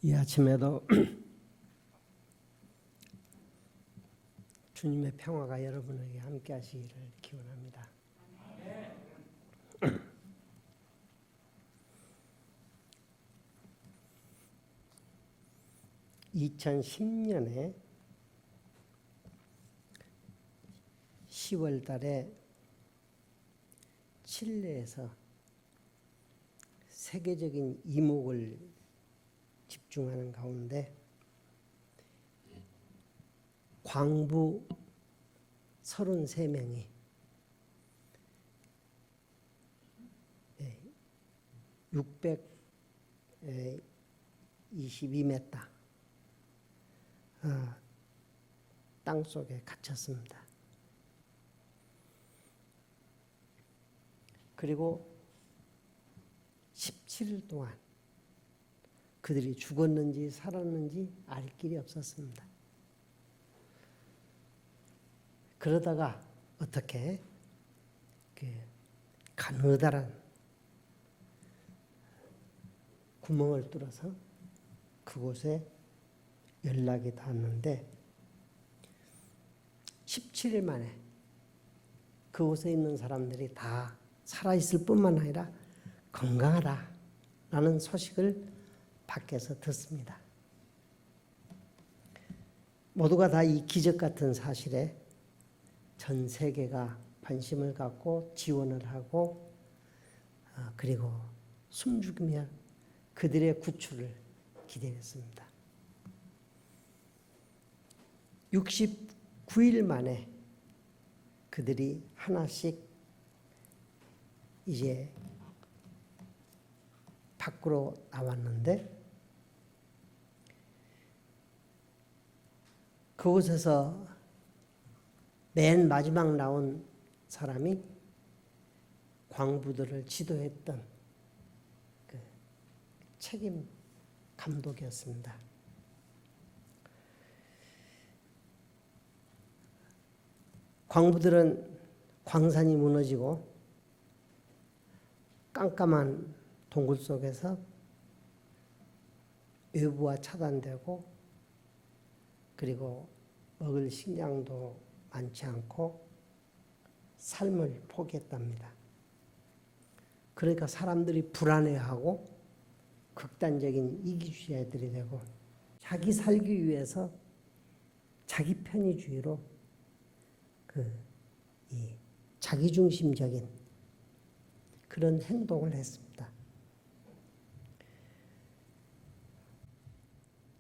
이 아침에도 주님의 평화가 여러분에게 함께 하시기를 기원합니다. 2010년에 10월 달에 칠레에서 세계적인 이목을 집중하는 가운데 광부 33명이 622m 땅 속에 갇혔습니다. 그리고 17일 동안 그들이 죽었는지 살았는지 알 길이 없었습니다. 그러다가 어떻게 가느다란 구멍을 뚫어서 그곳에 연락이 닿았는데 17일 만에 그곳에 있는 사람들이 다 살아있을 뿐만 아니라 건강하다라는 소식을 밖에서 듣습니다. 모두가 다 이 기적 같은 사실에 전 세계가 관심을 갖고 지원을 하고 그리고 숨죽이며 그들의 구출을 기다렸습니다. 69일 만에 그들이 하나씩 이제 밖으로 나왔는데 그곳에서 맨 마지막 나온 사람이 광부들을 지도했던 그 책임 감독이었습니다. 광부들은 광산이 무너지고 깜깜한 동굴 속에서 외부와 차단되고 그리고 먹을 식량도 많지 않고 삶을 포기했답니다. 그러니까 사람들이 불안해하고 극단적인 이기주의자들이 되고 자기 살기 위해서 자기 편의주의로 이 자기중심적인 그런 행동을 했습니다.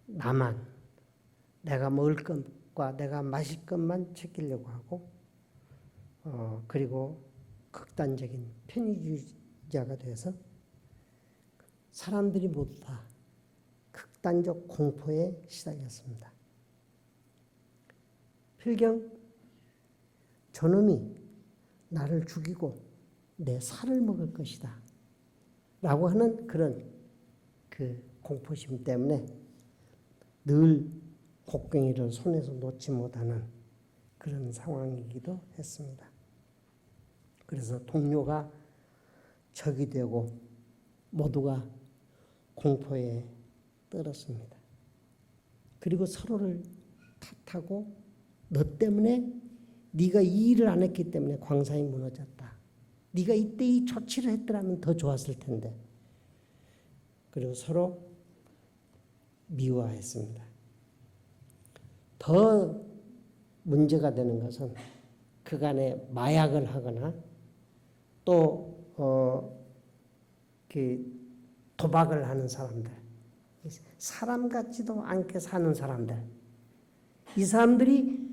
나만 내가 먹을 것과 내가 마실 것만 챙기려고 하고 그리고 극단적인 편의주의자가 돼서 사람들이 모두 다 극단적 공포에 시달렸습니다. 필경 저놈이 나를 죽이고 내 살을 먹을 것이다 라고 하는 그런 그 공포심 때문에 늘 곡괭이를 손에서 놓지 못하는 그런 상황이기도 했습니다. 그래서 동료가 적이 되고 모두가 공포에 떨었습니다. 그리고 서로를 탓하고 너 때문에 네가 이 일을 안 했기 때문에 광산이 무너졌다. 네가 이때 이 조치를 했더라면 더 좋았을 텐데. 그리고 서로 미워했습니다. 더 문제가 되는 것은 그간에 마약을 하거나 또 도박을 하는 사람들, 사람 같지도 않게 사는 사람들, 이 사람들이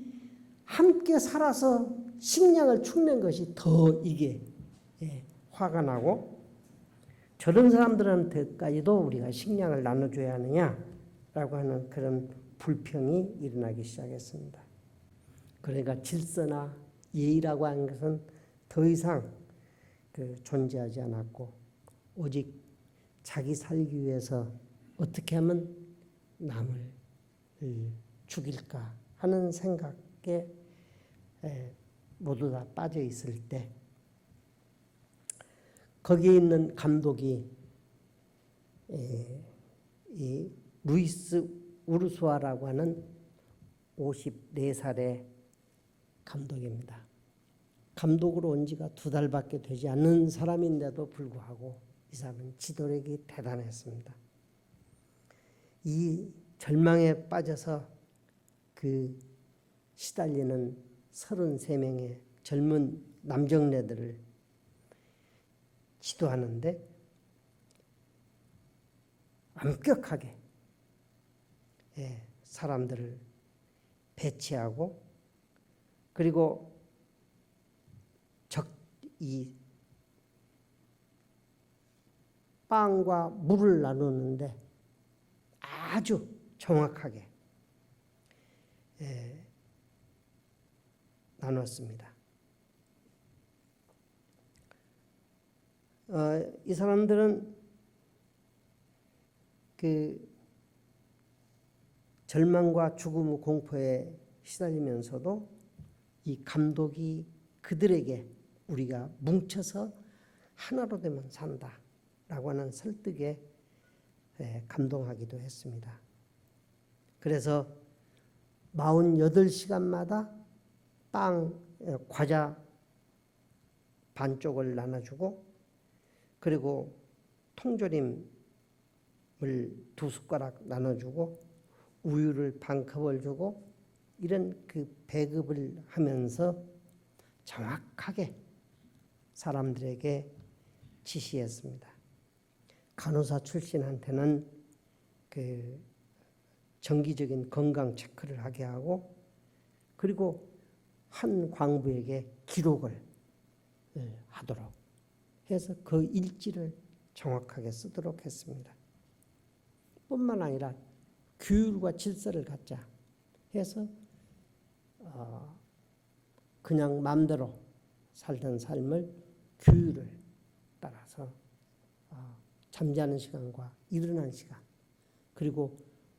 함께 살아서 식량을 축낸 것이 더 이게 화가 나고 저런 사람들한테까지도 우리가 식량을 나눠줘야 하느냐라고 하는 그런 불평이 일어나기 시작했습니다. 그러니까 질서나 예의라고 하는 것은 더 이상 존재하지 않았고 오직 자기 살기 위해서 어떻게 하면 남을 죽일까 하는 생각에 모두 다 빠져 있을 때 거기에 있는 감독이 이 루이스 우르수아라고 하는 54살의 감독입니다. 감독으로 온 지가 2달밖에 되지 않는 사람인데도 불구하고 이 사람은 지도력이 대단했습니다. 이 절망에 빠져서 그 시달리는 33명의 젊은 남정네들을 지도하는데 엄격하게 사람들을 배치하고 그리고 이 빵과 물을 나누는데 아주 정확하게 나눴습니다. 이 사람들은 그 절망과 죽음 공포에 시달리면서도 이 감독이 그들에게 우리가 뭉쳐서 하나로 되면 산다라고 하는 설득에 감동하기도 했습니다. 그래서 48시간마다 과자 반쪽을 나눠주고 그리고 통조림을 2숟가락 나눠주고 우유를 반컵을 주고 이런 그 배급을 하면서 정확하게 사람들에게 지시했습니다. 간호사 출신한테는 그 정기적인 건강 체크를 하게 하고 그리고 한 광부에게 기록을 하도록 해서 그 일지를 정확하게 쓰도록 했습니다. 뿐만 아니라 규율과 질서를 갖자 해서 그냥 마음대로 살던 삶을 규율을 따라서 잠자는 시간과 일어나는 시간 그리고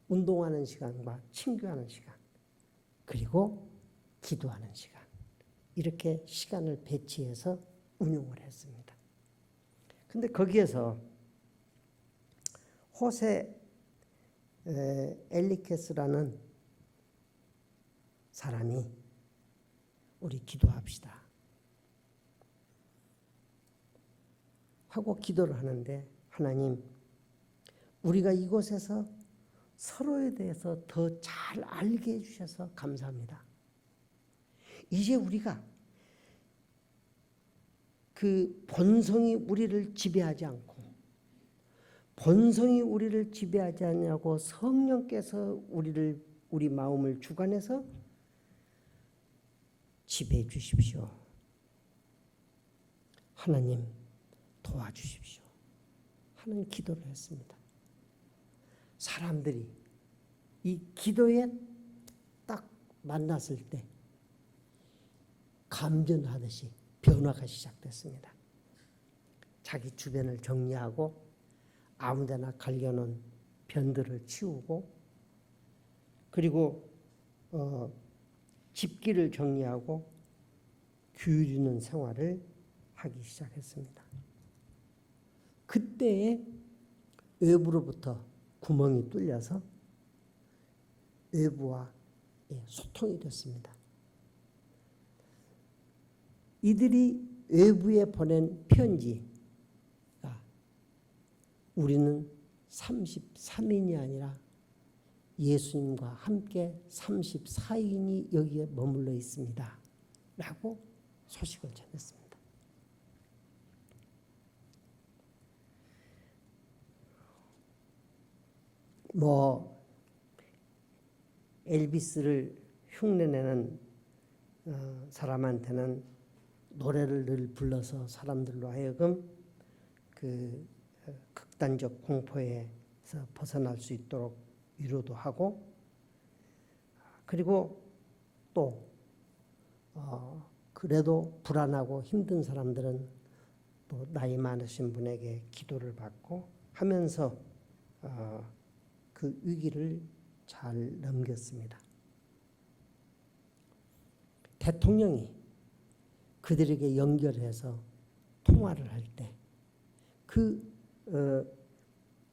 운동하는 시간과 친교하는 시간 그리고 기도하는 시간 이렇게 시간을 배치해서 운용을 했습니다. 근데 거기에서 호세 엘리케스라는 사람이 우리 기도합시다 하고 기도를 하는데 하나님 우리가 이곳에서 서로에 대해서 더 잘 알게 해주셔서 감사합니다. 이제 우리가 그 본성이 우리를 지배하지 않고 본성이 우리를 지배하지 않냐고 성령께서 우리 마음을 주관해서 지배해 주십시오. 하나님 도와주십시오. 하는 기도를 했습니다. 사람들이 이 기도에 딱 만났을 때 감전하듯이 변화가 시작됐습니다. 자기 주변을 정리하고 아무데나 갈겨놓은 변들을 치우고 그리고 집기를 정리하고 규율 있는 생활을 하기 시작했습니다. 그때에 외부로부터 구멍이 뚫려서 외부와 소통이 됐습니다. 이들이 외부에 보낸 편지가 우리는 33인이 아니라 예수님과 함께 34인이 여기에 머물러 있습니다. 라고 소식을 전했습니다. 엘비스를 흉내내는 사람한테는 노래를 늘 불러서 사람들로 하여금 그 극단적 공포에서 벗어날 수 있도록 위로도 하고 그리고 또 그래도 불안하고 힘든 사람들은 또 나이 많으신 분에게 기도를 받고 하면서 그 위기를 잘 넘겼습니다. 대통령이 그들에게 연결해서 통화를 할 때 그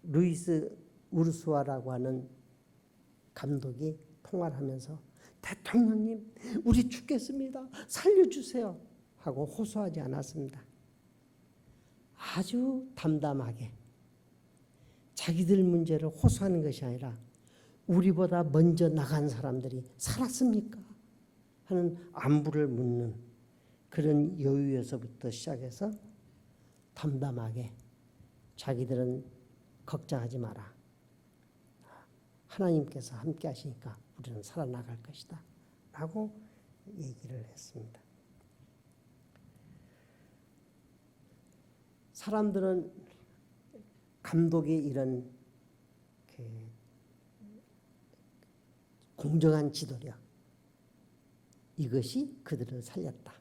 루이스 우르수아라고 하는 감독이 통화를 하면서 대통령님, 우리 죽겠습니다. 살려주세요. 하고 호소하지 않았습니다. 아주 담담하게 자기들 문제를 호소하는 것이 아니라 우리보다 먼저 나간 사람들이 살았습니까? 하는 안부를 묻는 그런 여유에서부터 시작해서 담담하게 자기들은 걱정하지 마라. 하나님께서 함께 하시니까 우리는 살아나갈 것이다. 라고 얘기를 했습니다. 사람들은 감독의 이런 공정한 지도력, 이것이 그들을 살렸다.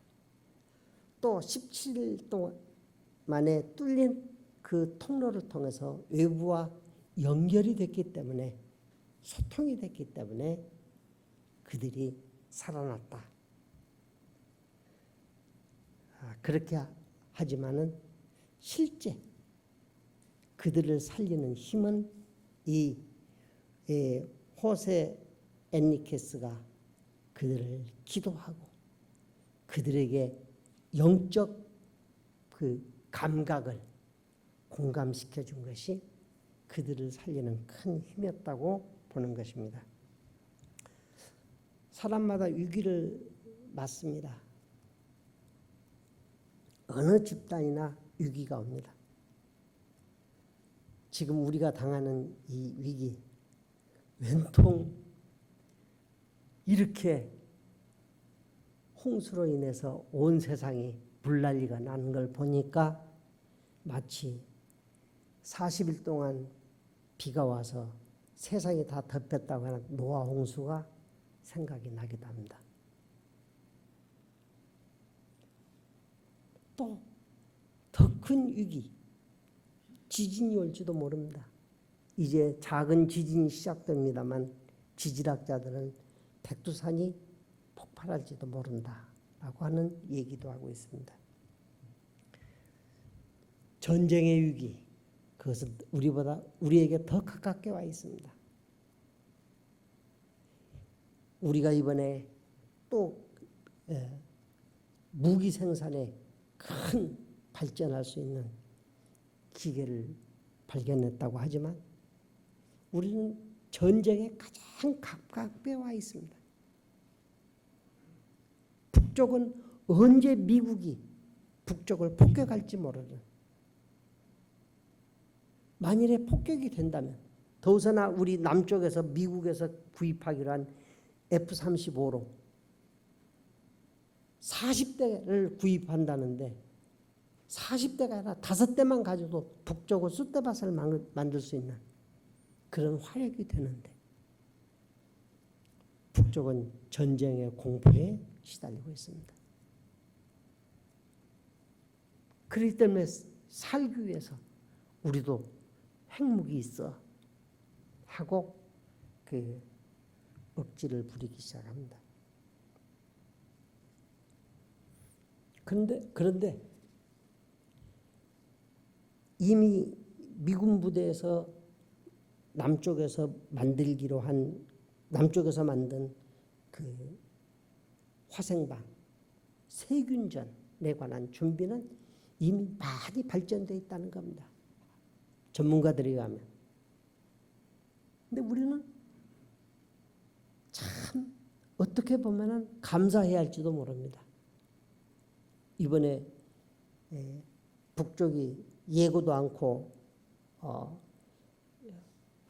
또 17일 동안 만에 뚫린 그 통로를 통해서 외부와 연결이 됐기 때문에, 소통이 됐기 때문에 그들이 살아났다. 그렇게 하지만은 실제 그들을 살리는 힘은 이 호세 엔리케스가 그들을 기도하고 그들에게 영적 그 감각을 공감시켜 준 것이 그들을 살리는 큰 힘이었다고 보는 것입니다. 사람마다 위기를 맞습니다. 어느 집단이나 위기가 옵니다. 지금 우리가 당하는 이 위기, 웬통 이렇게 홍수로 인해서 온 세상이 물난리가 나는 걸 보니까 마치 40일 동안 비가 와서 세상이 다 덮였다고 하는 노아 홍수가 생각이 나기도 합니다. 또 더 큰 위기, 지진이 올지도 모릅니다. 이제 작은 지진이 시작됩니다만 지질학자들은 백두산이 폭발할지도 모른다라고 하는 얘기도 하고 있습니다. 전쟁의 위기, 그것은 우리에게 더 가깝게 와 있습니다. 우리가 이번에 또 무기 생산에 큰 발전할 수 있는 기계를 발견했다고 하지만 우리는 전쟁에 가장 가깝게 와 있습니다. 북쪽은 언제 미국이 북쪽을 폭격할지 모르는, 만일에 폭격이 된다면 더우서나 우리 남쪽에서 미국에서 구입하기로 한 F-35로 40대를 구입한다는데 40대가 아니라 5대만 가져도 북쪽을 쑥대밭을 만들 수 있는 그런 화력이 되는데 북쪽은 전쟁의 공포에 시달리고 있습니다. 그렇기 때문에 살기 위해서 우리도 핵무기 있어 하고 그 억지를 부리기 시작합니다. 그런데 이미 미군 부대에서 남쪽에서 만든 그 화생방, 세균전에 관한 준비는 이미 많이 발전되어 있다는 겁니다. 전문가들에 의하면. 근데 우리는 참 어떻게 보면은 감사해야 할지도 모릅니다. 이번에 북쪽이 예고도 않고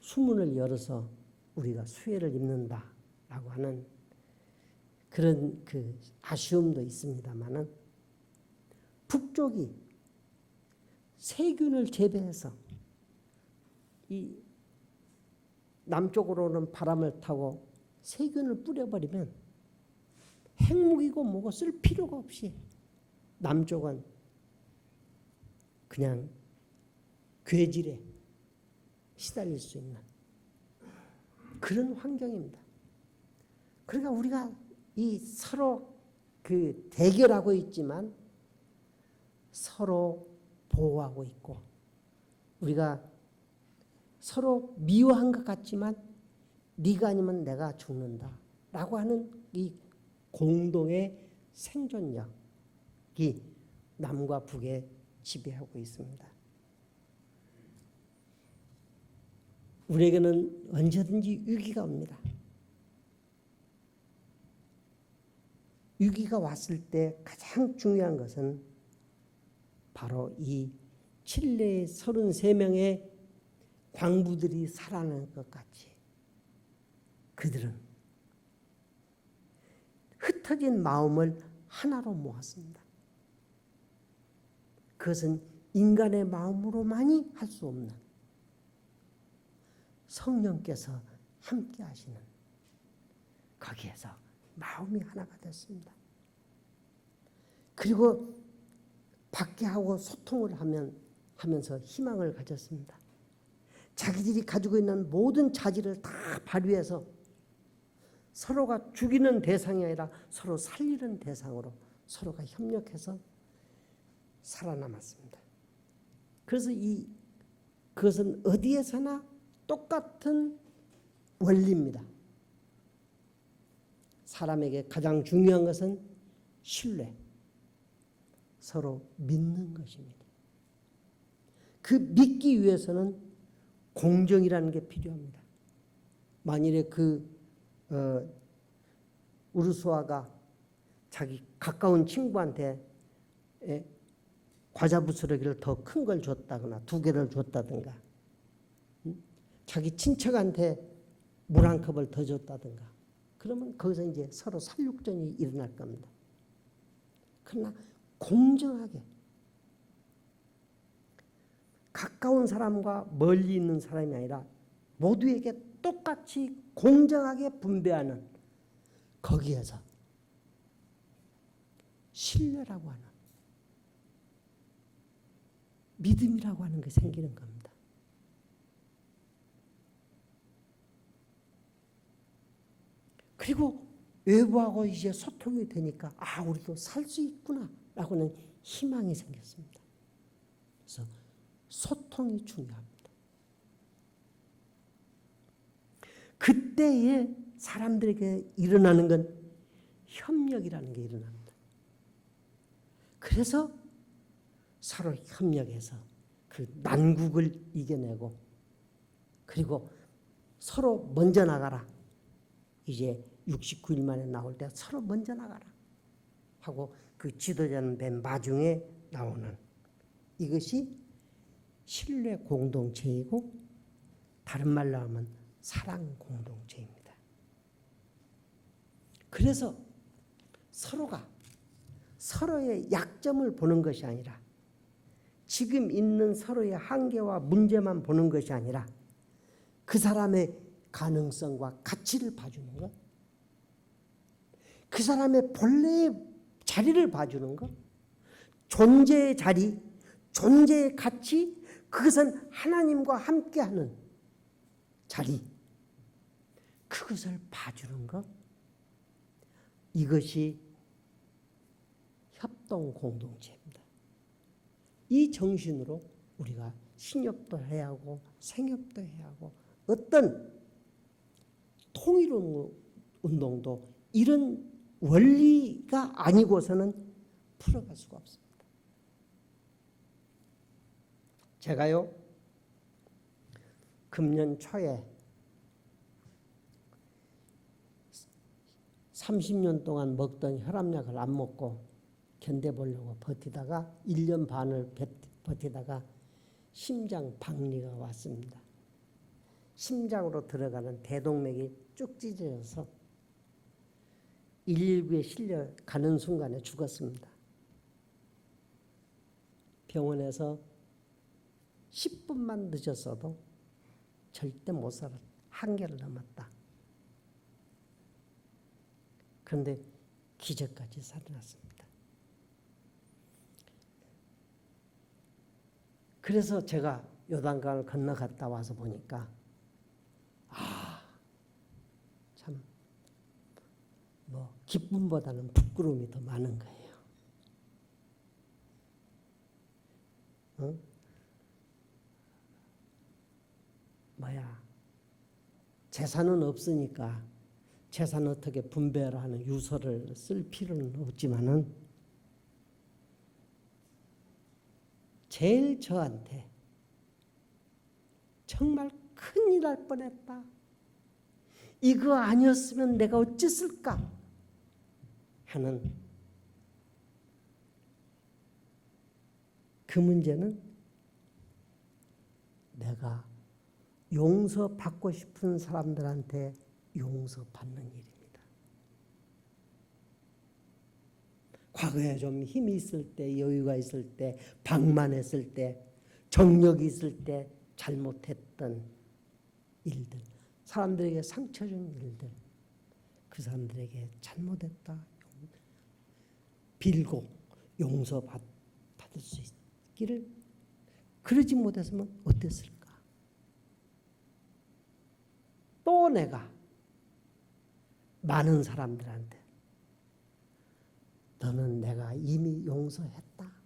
수문을 열어서 우리가 수혜를 입는다라고 하는 그런 그 아쉬움도 있습니다만은 북쪽이 세균을 재배해서 이 남쪽으로는 바람을 타고 세균을 뿌려버리면 핵무기고 뭐고 쓸 필요가 없이 남쪽은 그냥 괴질에 시달릴 수 있는 그런 환경입니다. 그러니까 우리가 이 서로 그 대결하고 있지만 서로 보호하고 있고 우리가 서로 미워한 것 같지만 네가 아니면 내가 죽는다 라고 하는 이 공동의 생존력이 남과 북에 지배하고 있습니다. 우리에게는 언제든지 위기가 옵니다. 위기가 왔을 때 가장 중요한 것은 바로 이 칠레의 33명의 광부들이 살아난 것 같이 그들은 흩어진 마음을 하나로 모았습니다. 그것은 인간의 마음으로만이 할 수 없는 성령께서 함께 하시는 거기에서 마음이 하나가 됐습니다. 그리고 박해하고 소통을 하면서 희망을 가졌습니다. 자기들이 가지고 있는 모든 자질을 다 발휘해서 서로가 죽이는 대상이 아니라 서로 살리는 대상으로 서로가 협력해서 살아남았습니다. 그래서 그것은 어디에서나 똑같은 원리입니다. 사람에게 가장 중요한 것은 신뢰, 서로 믿는 것입니다. 그 믿기 위해서는 공정이라는 게 필요합니다. 만일에 우르수아가 자기 가까운 친구한테 과자 부스러기를 더 큰 걸 줬다거나 2개를 줬다든가 자기 친척한테 물 한 컵을 더 줬다든가 그러면 거기서 이제 서로 살육전이 일어날 겁니다. 그러나 공정하게 가까운 사람과 멀리 있는 사람이 아니라 모두에게 똑같이 공정하게 분배하는 거기에서 신뢰라고 하는 믿음이라고 하는 게 생기는 겁니다. 그리고 외부하고 이제 소통이 되니까 우리도 살 수 있구나 라고는 희망이 생겼습니다. 그래서 소통이 중요합니다. 그때에 사람들에게 일어나는 건 협력이라는 게 일어납니다. 그래서 서로 협력해서 그 난국을 이겨내고 그리고 서로 먼저 나가라. 이제 69일 만에 나올 때 서로 먼저 나가라 하고 그 지도자는 맨 마중에 나오는 이것이 신뢰 공동체이고 다른 말로 하면 사랑 공동체입니다. 그래서 서로가 서로의 약점을 보는 것이 아니라 지금 있는 서로의 한계와 문제만 보는 것이 아니라 그 사람의 가능성과 가치를 봐주는 것, 그 사람의 본래의 자리를 봐주는 것, 존재의 자리, 존재의 가치, 그것은 하나님과 함께하는 자리, 그것을 봐주는 것, 이것이 협동 공동체입니다. 이 정신으로 우리가 신협도 해야 하고 생협도 해야 하고 어떤 통일 운동도 이런 원리가 아니고서는 풀어갈 수가 없습니다. 제가요 금년 초에 30년 동안 먹던 혈압약을 안 먹고 견뎌보려고 버티다가 1년 반을 버티다가 심장 박리가 왔습니다. 심장으로 들어가는 대동맥이 쭉 찢어져서 119에 실려 가는 순간에 죽었습니다. 병원에서 10분만 늦었어도 절대 못 살았다. 한계를 넘었다. 그런데 기적까지 살아났습니다. 그래서 제가 요단강을 건너갔다 와서 보니까 참 기쁨보다는 부끄러움이 더 많은 거예요. 재산은 없으니까 재산 어떻게 분배를 하는 유서를 쓸 필요는 없지만은 제일 저한테 정말 큰일 날 뻔했다. 이거 아니었으면 내가 어찌했을까 하는 그 문제는 내가 용서받고 싶은 사람들한테 용서받는 일입니다. 과거에 좀 힘이 있을 때, 여유가 있을 때, 방만했을 때, 정력이 있을 때 잘못했던 일들, 사람들에게 상처 준 일들, 그 사람들에게 잘못했다 빌고 용서받을 수 있기를, 그러지 못했으면 어땠을까? 또 내가 많은 사람들한테 너는 내가 이미 용서했다.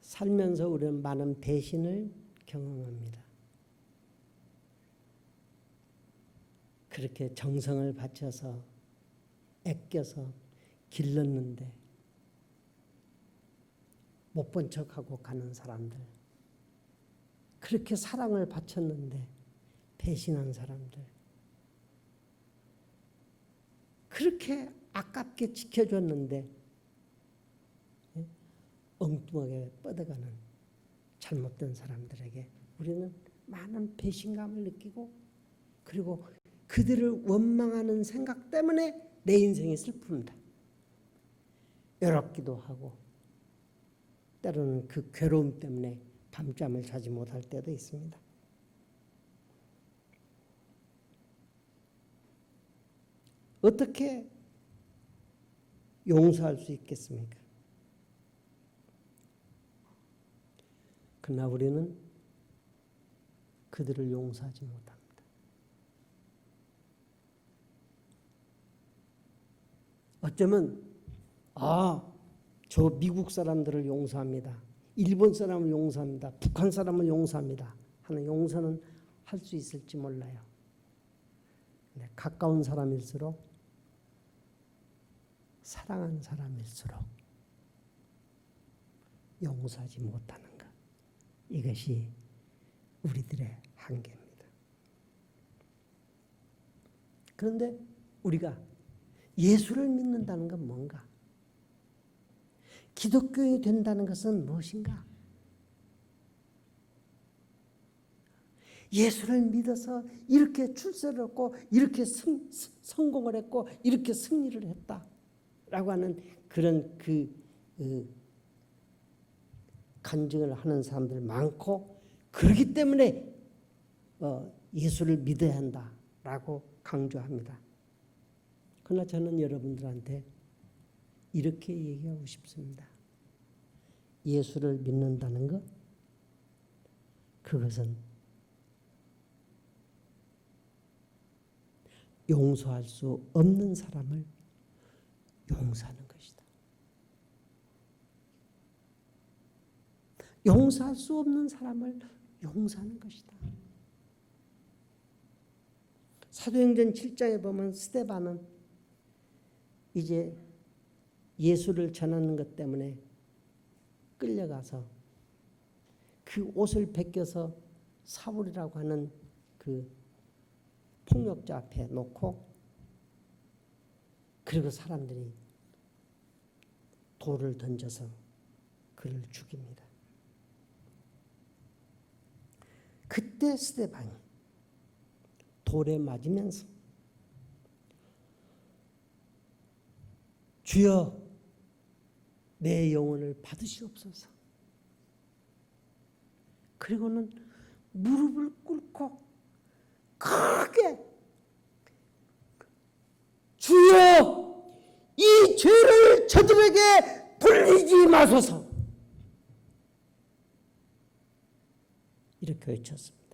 살면서 우리는 많은 배신을 경험합니다. 그렇게 정성을 바쳐서 애껴서 길렀는데 못 본 척하고 가는 사람들, 그렇게 사랑을 바쳤는데 배신한 사람들, 그렇게 아깝게 지켜줬는데 엉뚱하게 뻗어가는 잘못된 사람들에게 우리는 많은 배신감을 느끼고, 그리고 그들을 원망하는 생각 때문에 내 인생이 슬픕니다. 외롭기도 하고 때로는 그 괴로움 때문에 밤잠을 자지 못할 때도 있습니다. 어떻게 용서할 수 있겠습니까? 그러나 우리는 그들을 용서하지 못합니다. 어쩌면 저 미국 사람들을 용서합니다. 일본 사람을 용서합니다. 북한 사람을 용서합니다. 하는 용서는 할 수 있을지 몰라요. 근데 가까운 사람일수록, 사랑하는 사람일수록 용서하지 못하는 것, 이것이 우리들의 한계입니다. 그런데 우리가 예수를 믿는다는 건 뭔가? 기독교인이 된다는 것은 무엇인가? 예수를 믿어서 이렇게 출세를 했고, 이렇게 성공을 했고, 이렇게 승리를 했다라고 하는 그런 간증을 하는 사람들 많고, 그렇기 때문에 예수를 믿어야 한다라고 강조합니다. 그러나 저는 여러분들한테 이렇게 얘기하고 싶습니다. 예수를 믿는다는 것, 그것은 용서할 수 없는 사람을 용서하는 것이다. 용서할 수 없는 사람을 용서하는 것이다. 사도행전 7장에 보면 스데반은 이제 예수를 전하는 것 때문에 끌려가서 그 옷을 벗겨서 사울이라고 하는 그 폭력자 앞에 놓고, 그리고 사람들이 돌을 던져서 그를 죽입니다. 그때 스데반이 돌에 맞으면서 주여 내 영혼을 받으시옵소서. 그리고는 무릎을 꿇고 크게 주여 이 죄를 저들에게 돌리지 마소서, 이렇게 외쳤습니다.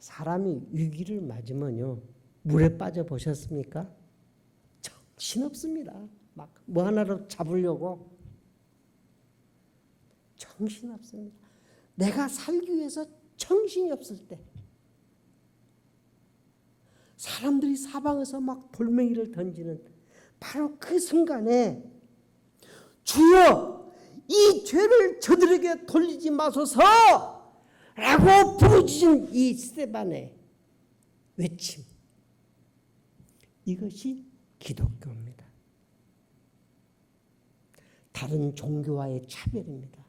사람이 위기를 맞으면요, 물에 빠져 보셨습니까? 정신없습니다. 막 뭐 하나로 잡으려고 정신없습니다. 내가 살기 위해서 정신이 없을 때 사람들이 사방에서 막 돌멩이를 던지는 바로 그 순간에 주여 이 죄를 저들에게 돌리지 마소서 라고 부르짖은 이 스데반의 외침, 이것이 기독교입니다. 다른 종교와의 차별입니다.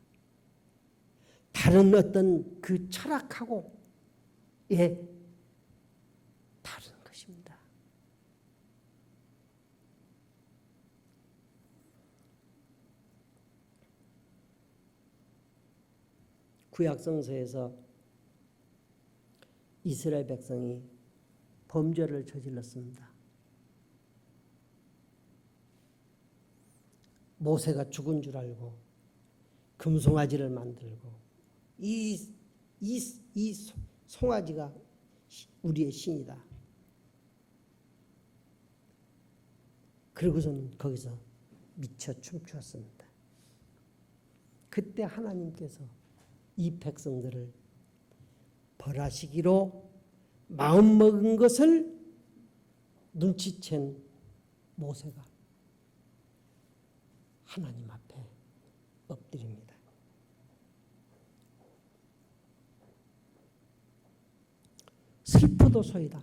다른 어떤 그 철학하고 다른 것입니다. 구약성서에서 이스라엘 백성이 범죄를 저질렀습니다. 모세가 죽은 줄 알고 금송아지를 만들고 이 송아지가 우리의 신이다. 그러고서는 거기서 미쳐 춤추었습니다. 그때 하나님께서 이 백성들을 벌하시기로 마음먹은 것을 눈치챈 모세가 하나님 앞에 엎드립니다. 슬프도소이다.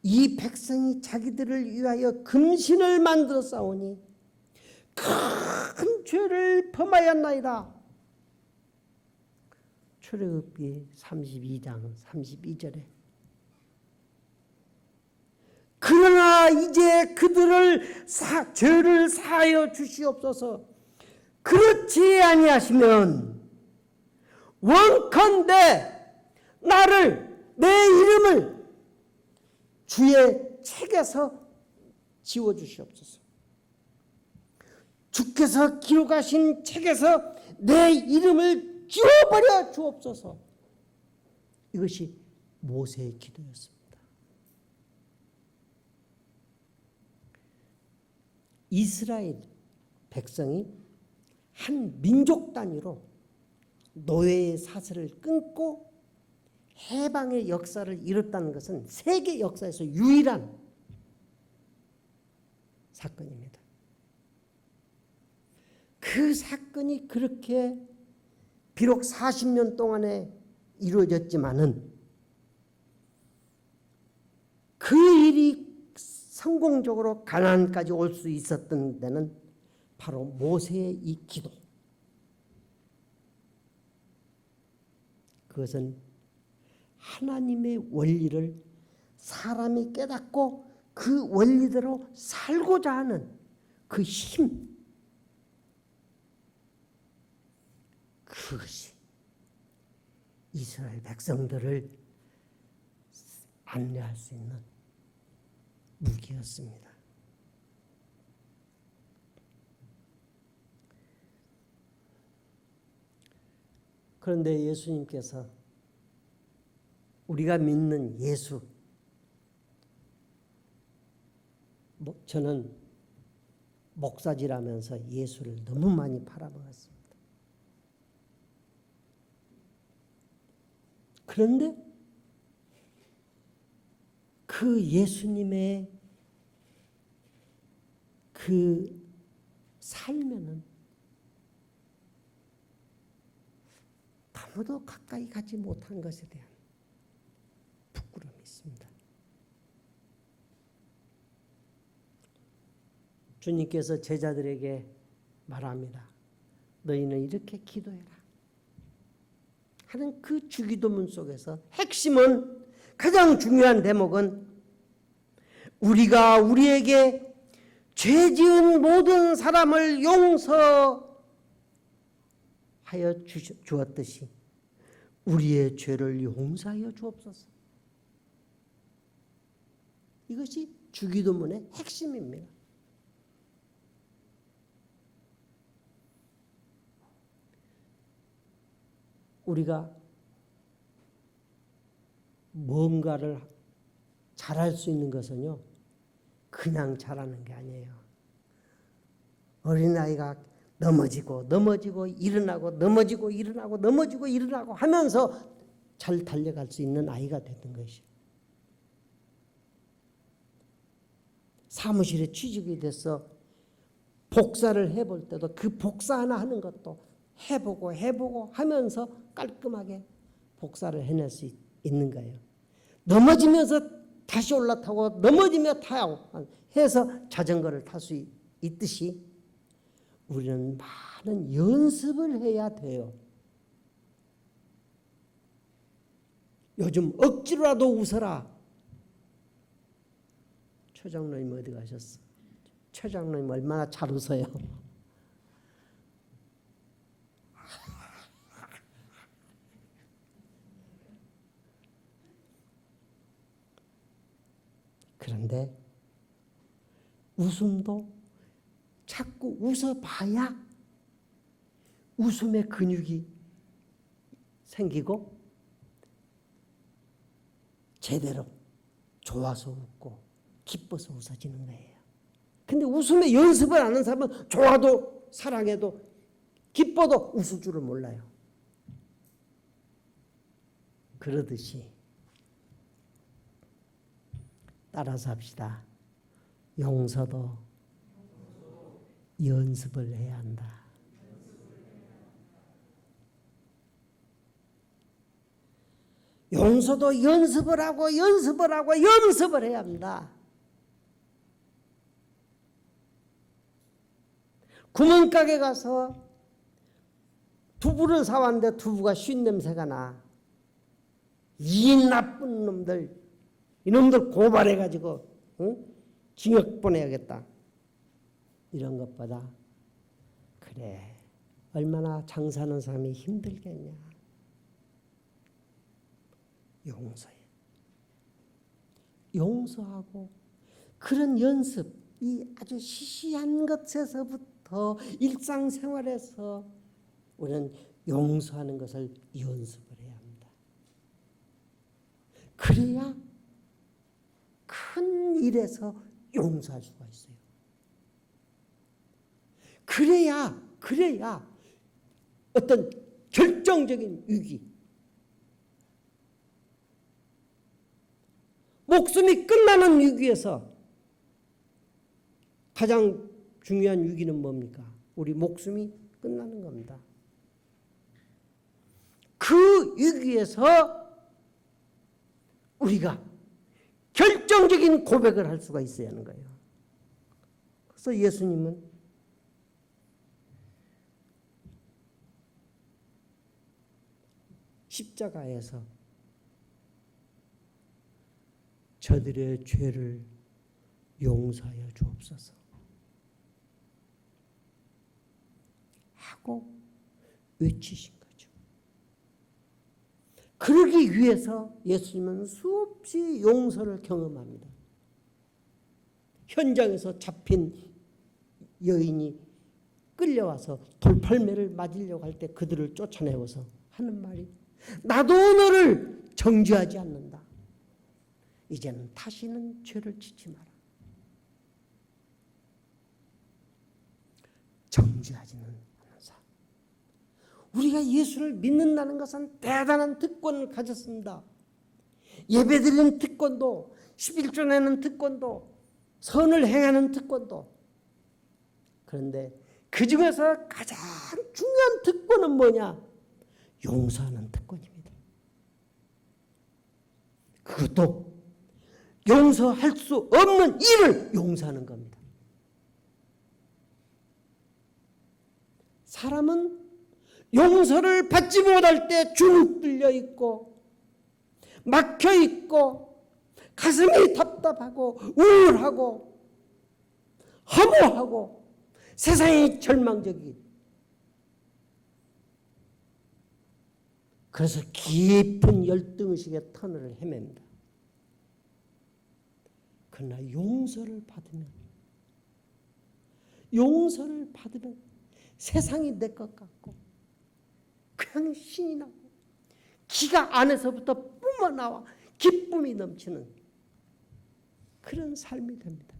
이 백성이 자기들을 위하여 금신을 만들어 싸우니 큰 죄를 범하였나이다. 출애굽기 32장 32절에 그러나 이제 그들을 죄를 사하여 주시옵소서. 그렇지 아니하시면 원컨대 나를 내 이름을 주의 책에서 지워주시옵소서. 주께서 기록하신 책에서 내 이름을 지워버려 주옵소서. 이것이 모세의 기도였습니다. 이스라엘 백성이 한 민족 단위로 노예의 사슬을 끊고 해방의 역사를 이뤘다는 것은 세계 역사에서 유일한 사건입니다. 그 사건이 그렇게 비록 40년 동안에 이루어졌지만은 그 일이 성공적으로 가나안까지 올 수 있었던 데는 바로 모세의 이 기도. 그것은 하나님의 원리를 사람이 깨닫고 그 원리대로 살고자 하는 그 힘, 그것이 이스라엘 백성들을 안내할 수 있는 무기였습니다. 그런데 예수님께서 우리가 믿는 예수, 저는 목사질하면서 예수를 너무 많이 팔아먹었습니다. 그런데 그 예수님의 그 삶에는 아무도 가까이 가지 못한 것에 대한 부끄러움이 있습니다. 주님께서 제자들에게 말합니다. 너희는 이렇게 기도해라 하는 그 주기도문 속에서 핵심은, 가장 중요한 대목은 우리가 우리에게 죄 지은 모든 사람을 용서하여 주었듯이 우리의 죄를 용서하여 주옵소서. 이것이 주기도문의 핵심입니다. 우리가 뭔가를 잘할 수 있는 것은요, 그냥 잘하는 게 아니에요. 어린아이가 넘어지고 일어나고 넘어지고 일어나고 하면서 잘 달려갈 수 있는 아이가 되는 것이에요. 사무실에 취직이 돼서 복사를 해볼 때도 그 복사 하나 하는 것도 해보고 하면서 깔끔하게 복사를 해낼 수 있는 거예요. 넘어지면서 다시 올라타고 넘어지며 타고 해서 자전거를 탈 수 있듯이 우리는 많은 연습을 해야 돼요. 요즘 억지로라도 웃어라. 최 장로님 어디 가셨어? 최 장로님 얼마나 잘 웃어요. 그런데 웃음도 자꾸 웃어봐야 웃음의 근육이 생기고 제대로 좋아서 웃고 기뻐서 웃어지는 거예요. 근데 웃음의 연습을 안 하는 사람은 좋아도 사랑해도 기뻐도 웃을 줄을 몰라요. 그러듯이 따라서 합시다. 용서도 연습을 해야 한다. 용서도 연습을 하고 연습을 해야 합니다. 구멍가게 가서 두부를 사왔는데 두부가 쉰 냄새가 나. 이 나쁜 놈들, 이놈들 고발해가지고 징역 보내야겠다. 이런 것보다 그래 얼마나 장사하는 사람이 힘들겠냐. 용서해. 용서하고 그런 연습, 이 아주 시시한 것에서부터 일상생활에서 우리는 용서하는 것을 연습을 해야 합니다. 그래야 큰 일에서 용서할 수가 있어요. 그래야 어떤 결정적인 위기, 목숨이 끝나는 위기에서 가장 중요한 위기는 뭡니까? 우리 목숨이 끝나는 겁니다. 그 위기에서 우리가 결정적인 고백을 할 수가 있어야 하는 거예요. 그래서 예수님은 십자가에서 저들의 죄를 용서하여 주옵소서 하고 외치신 거죠. 그러기 위해서 예수님은 수없이 용서를 경험합니다. 현장에서 잡힌 여인이 끌려와서 돌팔매를 맞으려고 할 때 그들을 쫓아내어서 하는 말이 나도 너를 정죄하지 않는다. 이제는 다시는 죄를 짓지 마라. 정죄하지는 않는 사람. 우리가 예수를 믿는다는 것은 대단한 특권을 가졌습니다. 예배드리는 특권도, 11조 내는 특권도, 선을 행하는 특권도. 그런데 그 중에서 가장 중요한 특권은 뭐냐? 용서하는 특권입니다. 그것도 용서할 수 없는 일을 용서하는 겁니다. 사람은 용서를 받지 못할 때 주눅 들려 있고 막혀 있고 가슴이 답답하고 우울하고 허무하고 세상이 절망적이. 그래서 깊은 열등의식의 터널을 헤맵니다. 그러나 용서를 받으면 세상이 내 것 같고 그냥 신이 나고 기가 안에서부터 뿜어나와 기쁨이 넘치는 그런 삶이 됩니다.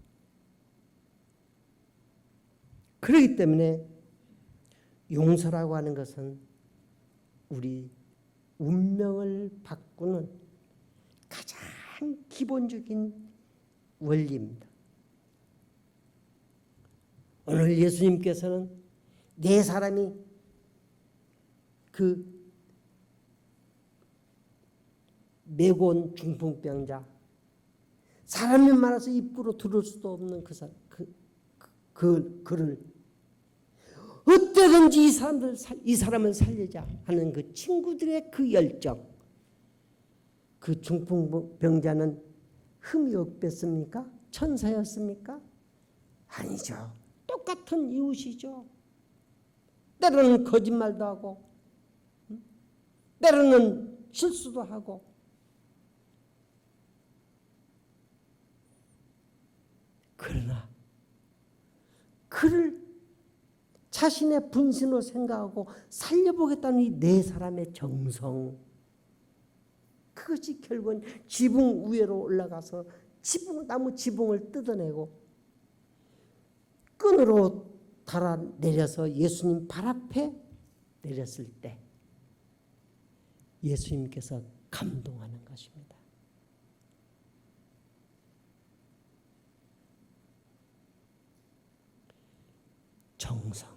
그렇기 때문에 용서라고 하는 것은 우리 운명을 바꾸는 가장 기본적인 원리입니다. 오늘 예수님께서는 네 사람이 그 메고 온 중풍병자, 사람이 많아서 입구로 들어올 수도 없는 그를 어떻게든지 이 사람을 살리자 하는 그 친구들의 그 열정, 그 중풍병자는 흠이 없겠습니까? 천사였습니까? 아니죠. 똑같은 이웃이죠. 때로는 거짓말도 하고 때로는 실수도 하고 그러나 그를 자신의 분신으로 생각하고 살려보겠다는 이 네 사람의 정성, 그것이 결국은 지붕 위로 올라가서 나무 지붕을 뜯어내고 끈으로 달아 내려서 예수님 발 앞에 내렸을 때 예수님께서 감동하는 것입니다. 정성.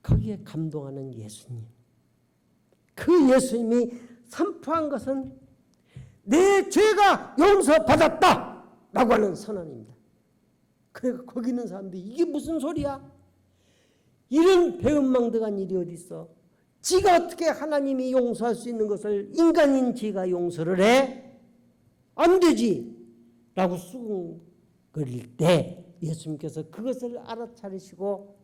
거기에 감동하는 예수님. 그 예수님이 선포한 것은 내 죄가 용서받았다 라고 하는 선언입니다. 그러니까 거기 있는 사람들이 이게 무슨 소리야? 이런 배은망덕한 일이 어디 있어? 지가 어떻게 하나님이 용서할 수 있는 것을 인간인 지가 용서를 해? 안 되지 라고 수군거릴 때 예수님께서 그것을 알아차리시고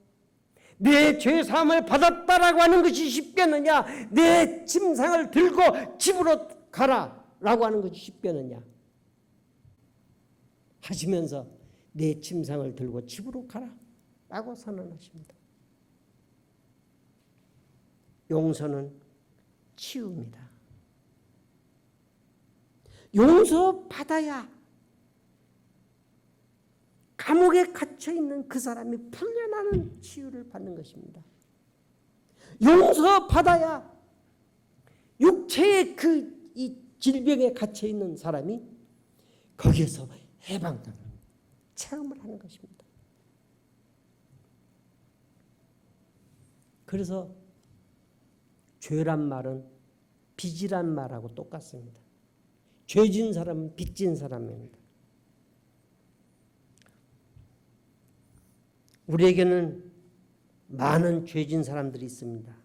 내 죄사함을 받았다라고 하는 것이 쉽겠느냐, 내 침상을 들고 집으로 가라 라고 하는 것이 쉽겠느냐 하시면서 내 침상을 들고 집으로 가라 라고 선언하십니다. 용서는 치유입니다. 용서받아야 감옥에 갇혀있는 그 사람이 풀려나는 치유를 받는 것입니다. 용서받아야 육체의 이 질병에 갇혀있는 사람이 거기에서 해방되는 체험을 하는 것입니다. 그래서 죄란 말은 빚이란 말하고 똑같습니다. 죄진 사람은 빚진 사람입니다. 우리에게는 많은 죄진 사람들이 있습니다.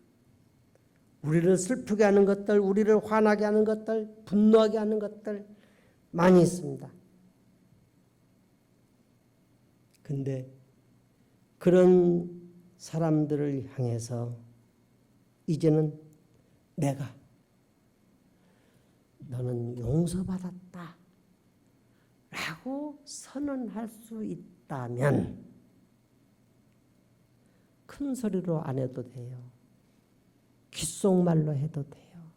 우리를 슬프게 하는 것들, 우리를 화나게 하는 것들, 분노하게 하는 것들 많이 있습니다. 근데 그런 사람들을 향해서 이제는 내가 너는 용서받았다 라고 선언할 수 있다면 큰 소리로 안 해도 돼요. 귓속말로 해도 돼요.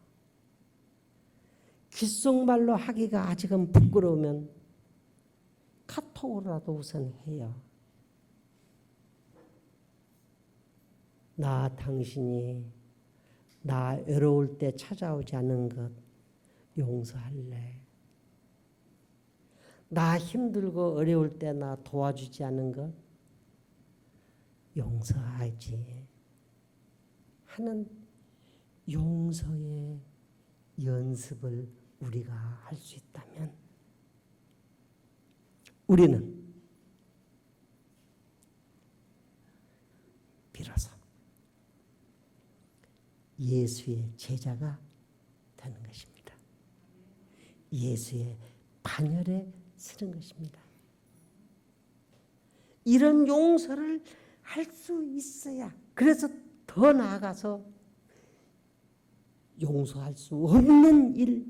귓속말로 하기가 아직은 부끄러우면 카톡으로라도 우선 해요. 나 당신이 나 외로울 때 찾아오지 않은 것 용서할래. 나 힘들고 어려울 때 나 도와주지 않은 것 용서하지 하는 용서의 연습을 우리가 할 수 있다면 우리는 비로소 예수의 제자가 되는 것입니다. 예수의 반열에 서는 것입니다. 이런 용서를 할 수 있어야, 그래서 더 나아가서 용서할 수 없는 일,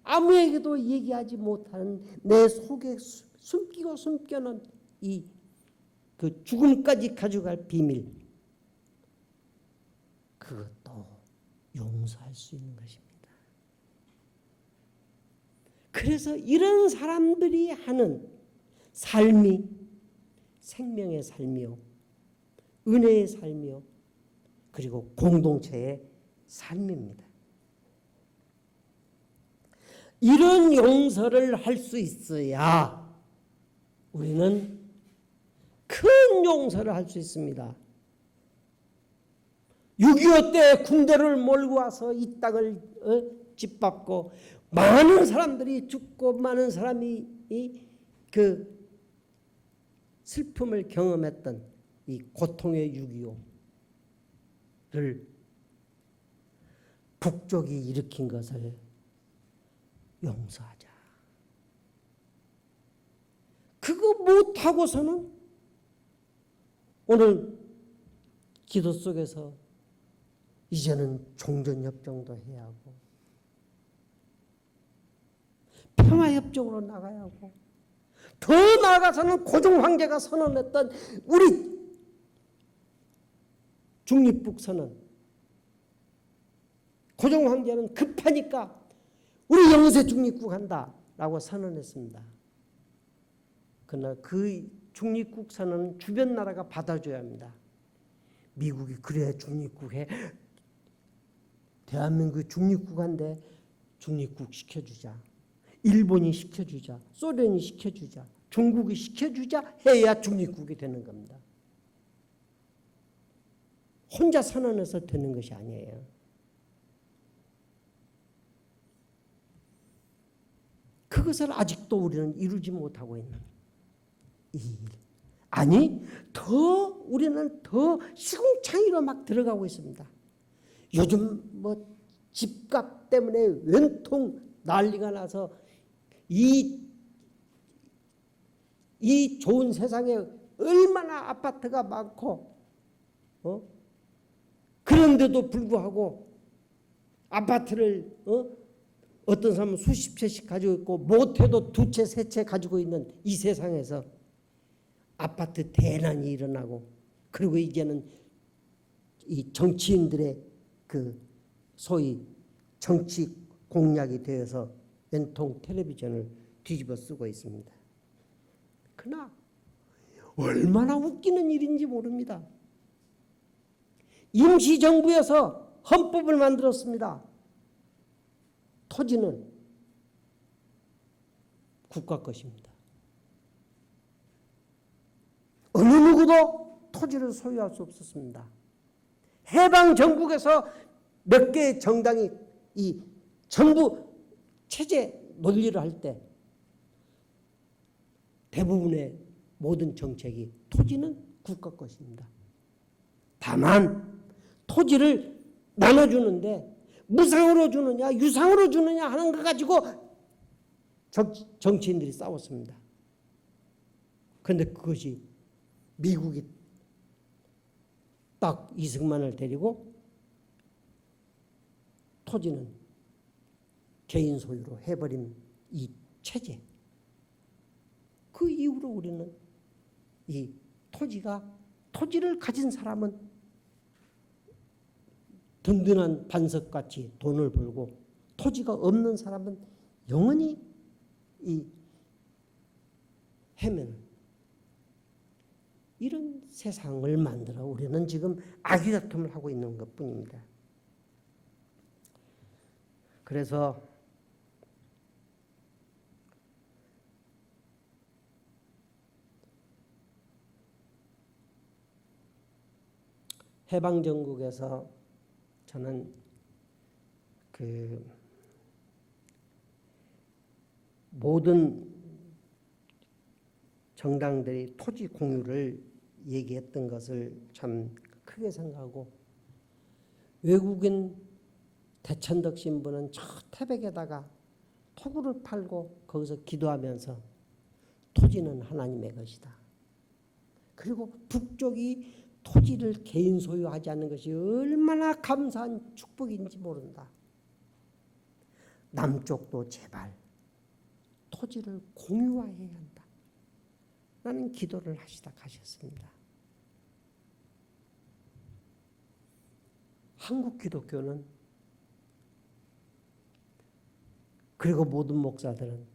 아무에게도 얘기하지 못하는 내 속에 숨기고 숨겨놓은 그 죽음까지 가져갈 비밀, 그것도 용서 용서할 수 있는 것입니다. 그래서 이런 사람들이 하는 삶이 생명의 삶이요, 은혜의 삶이요, 그리고 공동체의 삶입니다. 이런 용서를 할 수 있어야 우리는 큰 용서를 할 수 있습니다. 6.25 때 군대를 몰고 와서 이 땅을 짓밟고 많은 사람들이 죽고 많은 사람이 그 슬픔을 경험했던 이 고통의 6.25를 북쪽이 일으킨 것을 용서하자. 그거 못하고서는 오늘 기도 속에서 이제는 종전협정도 해야 하고 평화협정으로 나가야 하고 더 나아가서는 고종황제가 선언했던 우리 중립북선언, 고종황제는 급하니까 우리 영세 중립국 한다라고 선언했습니다. 그러나 그 중립국 선언은 주변 나라가 받아줘야 합니다. 미국이 그래 중립국해, 대한민국이 중립국한데 중립국 시켜주자, 일본이 시켜주자, 소련이 시켜주자, 중국이 시켜주자 해야 중립국이 되는 겁니다. 혼자 선언해서 되는 것이 아니에요. 그것을 아직도 우리는 이루지 못하고 있는 이 일. 아니, 우리는 더 시궁창이로 막 들어가고 있습니다. 요즘 뭐 집값 때문에 웬통 난리가 나서 이 좋은 세상에 얼마나 아파트가 많고, 그런데도 불구하고 아파트를 어떤 사람은 수십 채씩 가지고 있고 못해도 두 채, 세 채 가지고 있는 이 세상에서 아파트 대란이 일어나고, 그리고 이제는 이 정치인들의 그 소위 정치 공약이 되어서 왼통 텔레비전을 뒤집어 쓰고 있습니다. 그러나 얼마나 웃기는 일인지 모릅니다. 임시정부에서 헌법을 만들었습니다. 토지는 국가 것입니다. 어느 누구도 토지를 소유할 수 없었습니다. 해방 전국에서 몇 개의 정당이 이 전부 체제 논리를 할 때 대부분의 모든 정책이 토지는 국가 것입니다. 다만 토지를 나눠주는데 무상으로 주느냐 유상으로 주느냐 하는 거 가지고 정치인들이 싸웠습니다. 그런데 그것이 미국이 딱 이승만을 데리고 토지는 개인 소유로 해버린 이 체제, 그 이후로 우리는 이 토지를 가진 사람은 든든한 반석같이 돈을 벌고 토지가 없는 사람은 영원히 이 헤매는 이런 세상을 만들어 우리는 지금 아기다툼을 하고 있는 것뿐입니다. 그래서 해방전국에서 저는 그 모든 정당들이 토지 공유를 얘기했던 것을 참 크게 생각하고, 외국인 대천덕 신부는 저 태백에다가 토구를 팔고 거기서 기도하면서 토지는 하나님의 것이다. 그리고 북쪽이 토지를 개인 소유하지 않는 것이 얼마나 감사한 축복인지 모른다. 남쪽도 제발 토지를 공유화해야 한다. 라는 기도를 하시다 가셨습니다. 한국 기독교는 그리고 모든 목사들은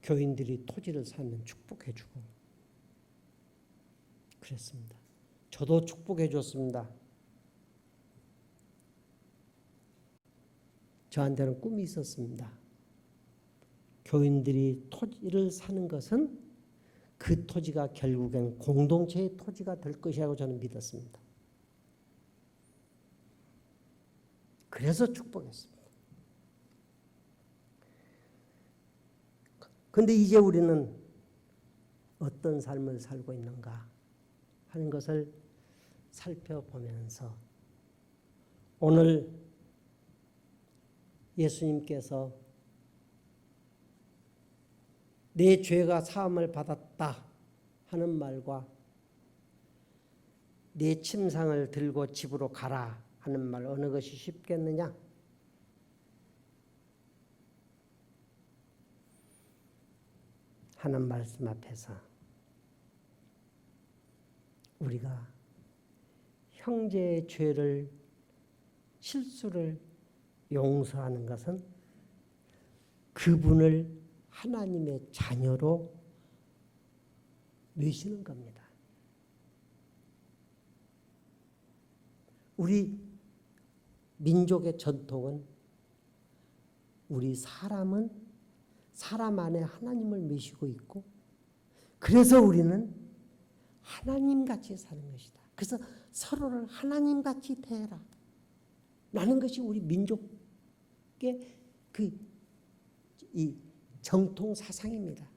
교인들이 토지를 사면 축복해주고 그랬습니다. 저도 축복해줬습니다. 저한테는 꿈이 있었습니다. 교인들이 토지를 사는 것은 그 토지가 결국엔 공동체의 토지가 될 것이라고 저는 믿었습니다. 그래서 축복했습니다. 그런데 이제 우리는 어떤 삶을 살고 있는가 하는 것을 살펴보면서 오늘 예수님께서 내 죄가 사함을 받았다 하는 말과 내 침상을 들고 집으로 가라 하는 말 어느 것이 쉽겠느냐? 하는 말씀 앞에서 우리가 형제의 죄를 실수를 용서하는 것은 그분을 하나님의 자녀로 모시는 겁니다. 우리 민족의 전통은 우리 사람은 사람 안에 하나님을 모시고 있고 그래서 우리는 하나님같이 사는 것이다. 그래서 서로를 하나님같이 대해라 라는 것이 우리 민족의 이 정통 사상입니다.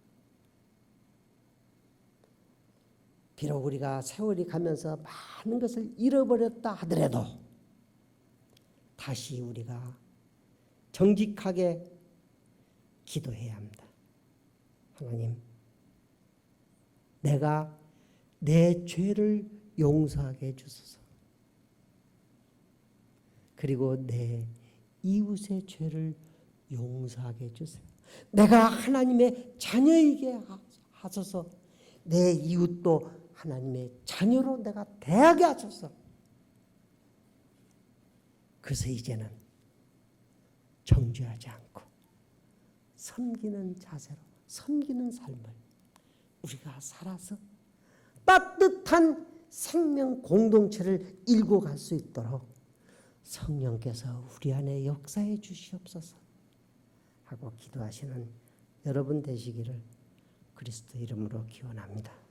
비록 우리가 세월이 가면서 많은 것을 잃어버렸다 하더라도 다시 우리가 정직하게 기도해야 합니다. 하나님, 내가 내 죄를 용서하게 해주소서. 그리고 내 이웃의 죄를 용서하게 해주세요. 내가 하나님의 자녀이게 하소서. 내 이웃도 하나님의 자녀로 내가 대하게 하소서. 그래서 이제는 정죄하지 않고 섬기는 자세로 섬기는 삶을 우리가 살아서 따뜻한 생명 공동체를 일궈 갈 수 있도록 성령께서 우리 안에 역사해 주시옵소서 하고 기도하시는 여러분 되시기를 그리스도 이름으로 기원합니다.